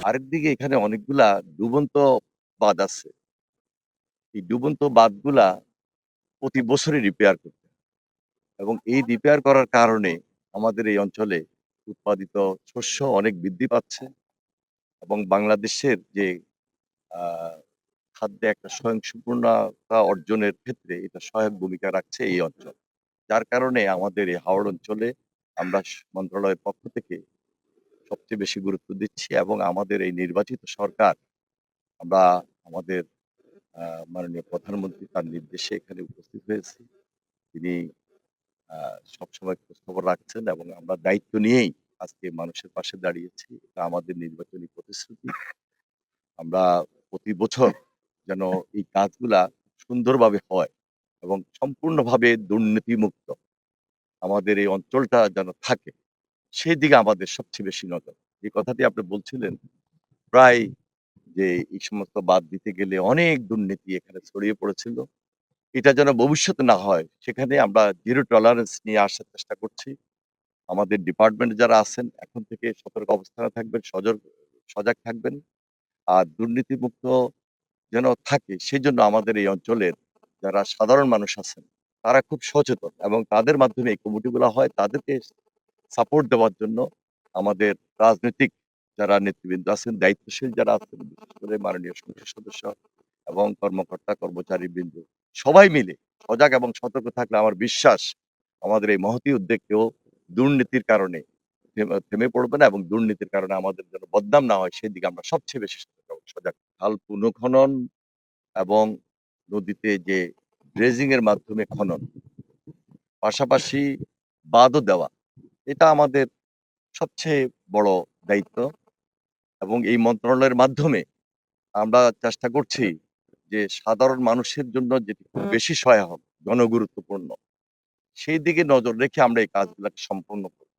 আরেকদিকে এখানে অনেকগুলা ডুবন্ত বাঁধ আছে। এই ডুবন্ত বাঁধগুলা প্রতি বছরই রিপেয়ার করতে হয় এবং এই রিপেয়ার করার কারণে আমাদের এই অঞ্চলে উৎপাদিত শস্য অনেক বৃদ্ধি পাচ্ছে এবং বাংলাদেশের যে আ খাদ্যে একটা স্বয়ংসম্পূর্ণতা অর্জনের ক্ষেত্রে এটা সহায়ক ভূমিকা রাখছে এই অঞ্চল। যার কারণে আমাদের এই হাওড় অঞ্চলে আমরা মন্ত্রণালয়ের পক্ষ থেকে সবচেয়ে বেশি গুরুত্ব দিচ্ছি এবং আমাদের এই নির্বাচিত সরকার আমরা আমাদের আ মাননীয় প্রধানমন্ত্রী তার নির্দেশে এখানে উপস্থিত হয়েছি। তিনি আ সবসময় খোঁজখবর রাখছেন এবং আমরা দায়িত্ব নিয়েই আজকে মানুষের পাশে দাঁড়িয়েছি। এটা আমাদের নির্বাচনী প্রতিশ্রুতি। আমরা প্রতি বছর যেন এই কাজগুলা সুন্দরভাবে হয় এবং সম্পূর্ণভাবে দুর্নীতিমুক্ত আমাদের এই অঞ্চলটা যেন থাকে, সেদিকে আমাদের সবচেয়ে বেশি নজর। যে কথাটি আপনি বলছিলেন, প্রায় যে এই সমস্ত বাদ দিতে গেলে অনেক দুর্নীতি এখানে ছড়িয়ে পড়েছিল। এটা যেন ভবিষ্যতে না হয়, সেখানে আমরা জিরো টলারেন্স নিয়ে আসার চেষ্টা করছি। আমাদের ডিপার্টমেন্টে যারা আছেন এখন থেকে সতর্ক অবস্থানে থাকবেন, সজাগ থাকবেন। আর দুর্নীতিমুক্ত যেন থাকে সেজন্য আমাদের এই অঞ্চলের যারা সাধারণ মানুষ আছেন, তারা খুব সচেতন এবং তাদের মাধ্যমে এই কমিটিগুলা হয়। তাদেরকে সাপোর্ট দেওয়ার জন্য আমাদের রাজনৈতিক যারা নেতৃবৃন্দ আছেন, দায়িত্বশীল যারা আছেন, বিশেষ করে মাননীয় সংসদ সদস্য এবং কর্মকর্তা কর্মচারীবৃন্দ সবাই মিলে সজাগ এবং সতর্ক থাকলে আমার বিশ্বাস আমাদের এই মহতী উদ্যোগ কেউ দুর্নীতির কারণে থেমে পড়বে না এবং দুর্নীতির কারণে আমাদের যেন বদনাম না হয় সেদিকে আমরা সবচেয়ে বেশি সতর্ক এবং সজাগ। খাল পুনঃখনন এবং নদীতে যে ড্রেজিং এর মাধ্যমে খনন, পাশাপাশি বাঁধও দেওয়া। এটা আমাদের সবচেয়ে বড় দায়িত্ব এবং এই মন্ত্রণালয়ের মাধ্যমে আমরা চেষ্টা করছি যে সাধারণ মানুষের জন্য যেটি খুব বেশি সহায়ক, জনগুরুত্বপূর্ণ, সেই দিকে নজর রেখে আমরা এই কাজগুলাকে সম্পন্ন করব।